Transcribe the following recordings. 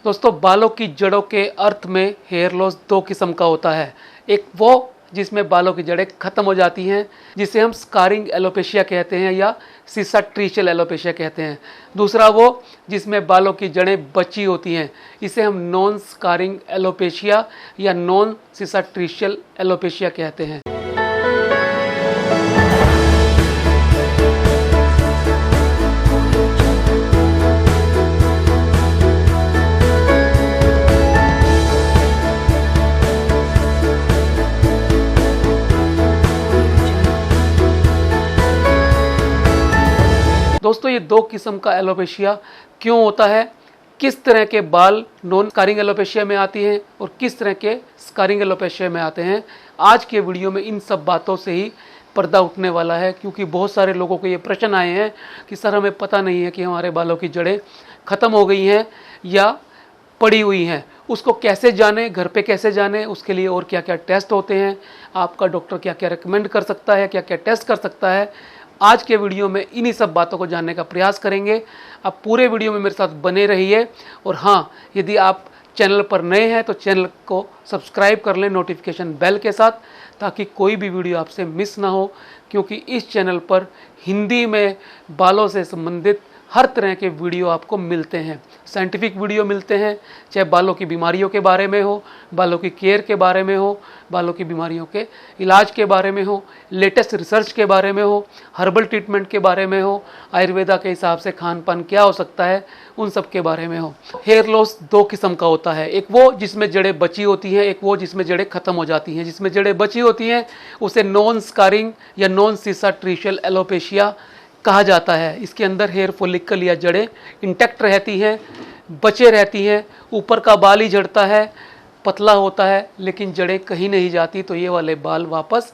दोस्तों, बालों की जड़ों के अर्थ में हेयर लॉस दो किस्म का होता है। एक वो जिसमें बालों की जड़ें खत्म हो जाती हैं, जिसे हम स्कारिंग एलोपेशिया कहते हैं या सिसाट्रिशियल एलोपेशिया कहते हैं। दूसरा वो जिसमें बालों की जड़ें बची होती हैं, इसे हम नॉन स्कारिंग एलोपेशिया या नॉन सिसाट्रिशियल एलोपेशिया कहते हैं। दोस्तों, ये दो किस्म का एलोपेशिया क्यों होता है, किस तरह के बाल नॉन स्कारिंग एलोपेशिया में आती हैं और किस तरह के स्कारिंग एलोपेशिया में आते हैं, आज के वीडियो में इन सब बातों से ही पर्दा उठने वाला है। क्योंकि बहुत सारे लोगों को ये प्रश्न आए हैं कि सर, हमें पता नहीं है कि हमारे बालों की जड़ें ख़त्म हो गई हैं या पड़ी हुई हैं, उसको कैसे जाने, घर पे कैसे जाने, उसके लिए और क्या क्या टेस्ट होते हैं, आपका डॉक्टर क्या क्या रिकमेंड कर सकता है, क्या क्या टेस्ट कर सकता है। आज के वीडियो में इन्हीं सब बातों को जानने का प्रयास करेंगे। आप पूरे वीडियो में मेरे साथ बने रहिए। और हाँ, यदि आप चैनल पर नए हैं तो चैनल को सब्सक्राइब कर लें नोटिफिकेशन बेल के साथ, ताकि कोई भी वीडियो आपसे मिस ना हो। क्योंकि इस चैनल पर हिंदी में बालों से संबंधित हर तरह के वीडियो आपको मिलते हैं। साइंटिफिक वीडियो मिलते हैं, चाहे बालों की बीमारियों के बारे में हो, बालों की केयर के बारे में हो, बालों की बीमारियों के इलाज के बारे में हो, लेटेस्ट रिसर्च के बारे में हो, हर्बल ट्रीटमेंट के बारे में हो, आयुर्वेदा के हिसाब से खान पान क्या हो सकता है, उन सब के बारे में हो। हेयर लॉस दो किस्म का होता है, एक वो जिसमें जड़ें बची होती हैं, एक वो जिसमें जड़ें खत्म हो जाती हैं। जिसमें जड़ें बची होती हैं उसे नॉन स्कारिंग या नॉन सिसाट्रिशियल एलोपेशिया कहा जाता है। इसके अंदर हेयर फॉलिकल या जड़ें इंटैक्ट रहती हैं, बचे रहती हैं, ऊपर का बाल ही झड़ता है, पतला होता है, लेकिन जड़ें कहीं नहीं जाती, तो ये वाले बाल वापस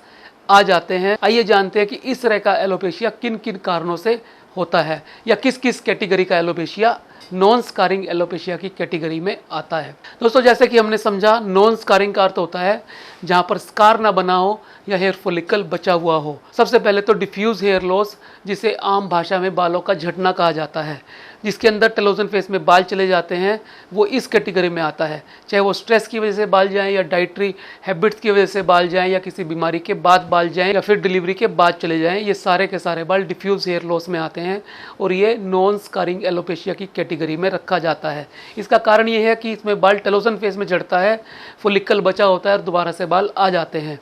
आ जाते हैं। आइए जानते हैं कि इस तरह का एलोपेशिया किन किन कारणों से होता है या किस किस कैटेगरी का एलोपेशिया नॉन स्कारिंग एलोपेशिया की कैटेगरी में आता है। दोस्तों, जैसे कि हमने समझा, नॉन स्कारिंग का अर्थ होता है जहाँ पर स्कार ना बना हो या हेयर फॉलिकल बचा हुआ हो। सबसे पहले तो डिफ्यूज हेयर लॉस, जिसे आम भाषा में बालों का झड़ना कहा जाता है, जिसके अंदर टेलोजन फेस में बाल चले जाते हैं, वो इस कैटेगरी में आता है। चाहे वो स्ट्रेस की वजह से बाल जाएं या डाइटरी हैबिट्स की वजह से बाल जाएं या किसी बीमारी के बाद बाल जाएं या फिर डिलीवरी के बाद चले जाएं, ये सारे के सारे बाल डिफ्यूज हेयर लॉस में आते हैं और ये नॉन स्कारिंग एलोपेशिया की कैटेगरी में रखा जाता है। इसका कारण ये है कि इसमें बाल टेलोजन फेस में झड़ता है, फॉलिकल बचा होता है और दोबारा से बाल आ जाते हैं।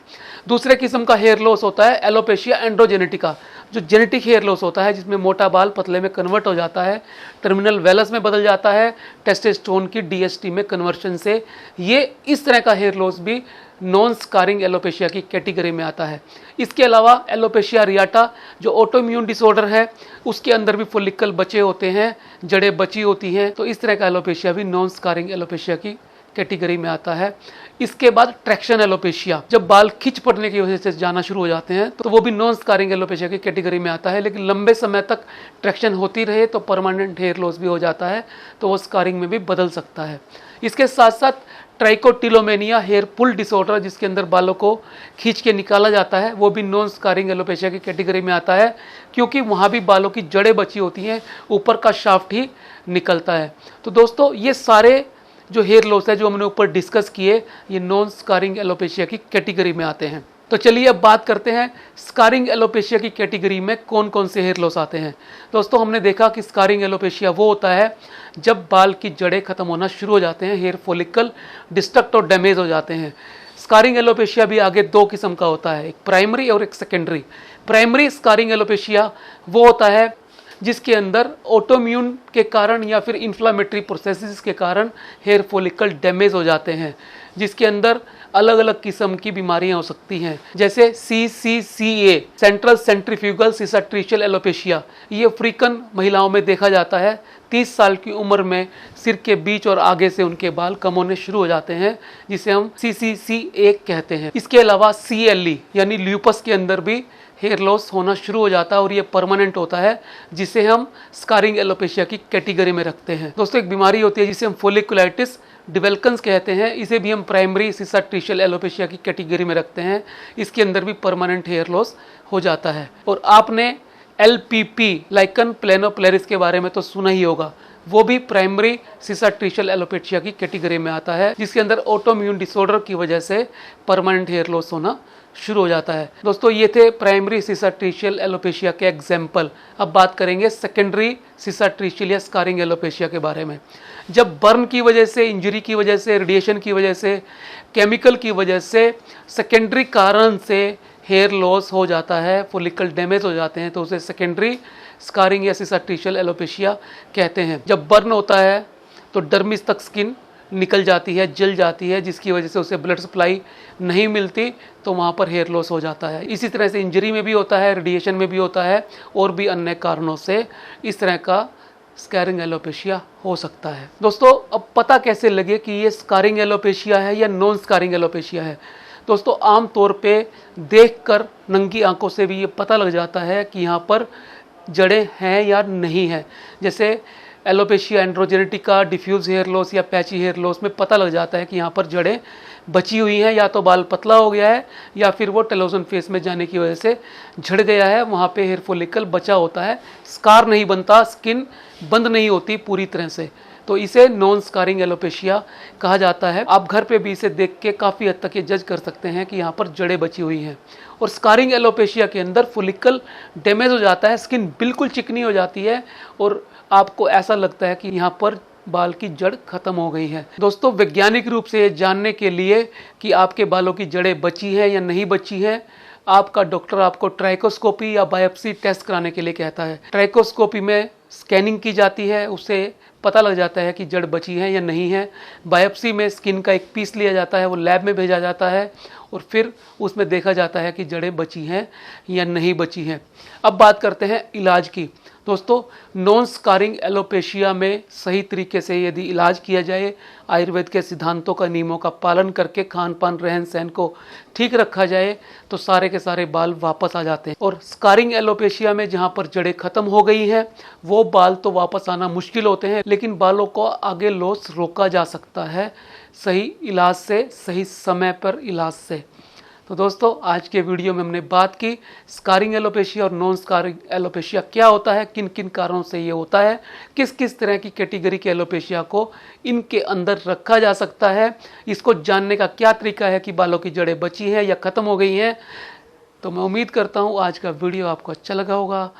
दूसरे किस्म का हेयर लॉस होता है एलोपेशिया एंड्रोजेनेटिका, जो जेनेटिक हेयर लॉस होता है, जिसमें मोटा बाल पतले में कन्वर्ट हो जाता है, टर्मिनल वेलस में बदल जाता है टेस्टोस्टेरोन की डीएसटी में कन्वर्शन से। ये इस तरह का हेयर लॉस भी नॉन स्कारिंग एलोपेशिया की कैटेगरी में आता है। इसके अलावा एलोपेशिया रियाटा, जो ऑटोइम्यून डिसऑर्डर है, उसके अंदर भी फॉलिकल बचे होते हैं, जड़ें बची होती हैं, तो इस तरह का एलोपेशिया भी नॉन स्कारिंग एलोपेशिया की कैटेगरी में आता है। इसके बाद ट्रैक्शन एलोपेशिया, जब बाल खिंच पड़ने की वजह से जाना शुरू हो जाते हैं, तो वो भी नॉन स्कारिंग एलोपेशिया की कैटेगरी में आता है। लेकिन लंबे समय तक ट्रैक्शन होती रहे तो परमानेंट हेयर लॉस भी हो जाता है, तो वो स्कारिंग में भी बदल सकता है। इसके साथ साथ ट्राइकोटिलोमेनिया हेयर पुल डिसऑर्डर, जिसके अंदर बालों को खींच के निकाला जाता है, वो भी नॉन स्कारिंग एलोपेशिया की कैटेगरी में आता है, क्योंकि वहाँ भी बालों की जड़ें बची होती हैं, ऊपर का शाफ्ट ही निकलता है। तो दोस्तों, ये सारे जो हेयर लॉस है जो हमने ऊपर डिस्कस किए, ये नॉन स्कारिंग एलोपेशिया की कैटेगरी में आते हैं। तो चलिए अब बात करते हैं स्कारिंग एलोपेशिया की कैटेगरी में कौन कौन से हेयर लॉस आते हैं। दोस्तों, हमने देखा कि स्कारिंग एलोपेशिया वो होता है जब बाल की जड़ें खत्म होना शुरू हो जाते हैं, हेयर फॉलिकल डिस्ट्रक्ट और डैमेज हो जाते हैं। स्कारिंग एलोपेशिया भी आगे दो किस्म का होता है, एक प्राइमरी और एक सेकेंडरी। प्राइमरी स्कारिंग एलोपेशिया वो होता है जिसके अंदर ऑटोइम्यून के कारण या फिर इन्फ्लामेटरी प्रोसेसेस के कारण हेयर फॉलिकल डैमेज हो जाते हैं, जिसके अंदर अलग अलग किस्म की बीमारियां हो सकती हैं, जैसे CCCA सेंट्रल सेंट्रीफ्यूगल सिसाट्रिशियल एलोपेशिया। ये अफ्रीकन महिलाओं में देखा जाता है। 30 साल की उम्र में सिर के बीच और आगे से उनके बाल कम होने शुरू हो जाते हैं, जिसे हम CCCA कहते हैं। इसके अलावा CLE यानी ल्यूपस के अंदर भी हेयर लॉस होना शुरू हो जाता है और ये परमानेंट होता है, जिसे हम स्कारिंग एलोपेशिया की कैटेगरी में रखते हैं। दोस्तों, एक बीमारी होती है जिसे हम फोलिकुलाइटिस डिवेल्कन्स कहते हैं, इसे भी हम प्राइमरी सिसाट्रिशियल एलोपेशिया की कैटेगरी में रखते हैं। इसके अंदर भी परमानेंट हेयर लॉस हो जाता है। और आपने LPP लाइकन प्लेनोप्लेरिस के बारे में तो सुना ही होगा, वो भी प्राइमरी सिसाट्रिशियल एलोपेशिया की कैटेगरी में आता है, जिसके अंदर ऑटोइम्यून डिसऑर्डर की वजह से परमानेंट हेयर लॉस होना शुरू हो जाता है। दोस्तों ये थे प्राइमरी सिसाट्रिशियल एलोपेशिया के एग्जाम्पल। अब बात करेंगे सेकेंडरी सिसाट्रिशियल या स्कारिंग एलोपेशिया के बारे में। जब बर्न की वजह से, इंजरी की वजह से, रेडिएशन की वजह से, केमिकल की वजह से, सेकेंडरी कारण से हेयर लॉस हो जाता है, फॉलिकल डैमेज हो जाते हैं, तो उसे सेकेंडरी स्कारिंग या सिसाट्रिशियल एलोपेशिया कहते हैं। जब बर्न होता है तो डर्मिस तक स्किन निकल जाती है, जल जाती है, जिसकी वजह से उसे ब्लड सप्लाई नहीं मिलती, तो वहाँ पर हेयर लॉस हो जाता है। इसी तरह से इंजरी में भी होता है, रेडिएशन में भी होता है, और भी अन्य कारणों से इस तरह का स्कारिंग एलोपेशिया हो सकता है। दोस्तों अब पता कैसे लगे कि ये स्कारिंग एलोपेशिया है या नॉन स्कारिंग एलोपेशिया है? दोस्तों आम तौर पे देखकर नंगी आंखों से भी ये पता लग जाता है कि यहाँ पर जड़ें हैं या नहीं है। जैसे एलोपेशिया एंड्रोजेनेटिका, डिफ्यूज हेयर लॉस या पैची हेयर लॉस में पता लग जाता है कि यहाँ पर जड़ें बची हुई हैं, या तो बाल पतला हो गया है या फिर वो टेलोजन फेस में जाने की वजह से झड़ गया है, वहाँ पे हेयर फॉलिकल बचा होता है, स्कार नहीं बनता, स्किन बंद नहीं होती पूरी तरह से, तो इसे नॉन स्कारिंग एलोपेशिया कहा जाता है। आप घर पे भी इसे देख के काफ़ी हद तक ये जज कर सकते हैं कि यहाँ पर जड़ें बची हुई हैं। और स्कारिंग एलोपेशिया के अंदर फॉलिकल डैमेज हो जाता है, स्किन बिल्कुल चिकनी हो जाती है और आपको ऐसा लगता है कि यहाँ पर बाल की जड़ खत्म हो गई है। दोस्तों वैज्ञानिक रूप से जानने के लिए कि आपके बालों की जड़ें बची हैं या नहीं बची हैं, आपका डॉक्टर आपको ट्राइकोस्कोपी या बायोप्सी टेस्ट कराने के लिए कहता है। ट्राइकोस्कोपी में स्कैनिंग की जाती है, उससे पता लग जाता है कि जड़ बची है या नहीं है। बायोप्सी में स्किन का एक पीस लिया जाता है, वो लैब में भेजा जाता है और फिर उसमें देखा जाता है कि जड़ें बची हैं या नहीं बची हैं। अब बात करते हैं इलाज की। दोस्तों नॉन स्कारिंग एलोपेशिया में सही तरीके से यदि इलाज किया जाए, आयुर्वेद के सिद्धांतों का, नियमों का पालन करके, खान पान रहन सहन को ठीक रखा जाए, तो सारे के सारे बाल वापस आ जाते हैं। और स्कारिंग एलोपेशिया में जहाँ पर जड़ें खत्म हो गई हैं वो बाल तो वापस आना मुश्किल होते हैं, लेकिन बालों को आगे लॉस रोका जा सकता है सही इलाज से, सही समय पर इलाज से। तो दोस्तों आज के वीडियो में हमने बात की स्कारिंग एलोपेशिया और नॉन स्कारिंग एलोपेशिया क्या होता है, किन किन कारणों से ये होता है, किस किस तरह की कैटेगरी के एलोपेशिया को इनके अंदर रखा जा सकता है, इसको जानने का क्या तरीका है कि बालों की जड़ें बची हैं या ख़त्म हो गई हैं। तो मैं उम्मीद करता हूँ आज का वीडियो आपको अच्छा लगा होगा।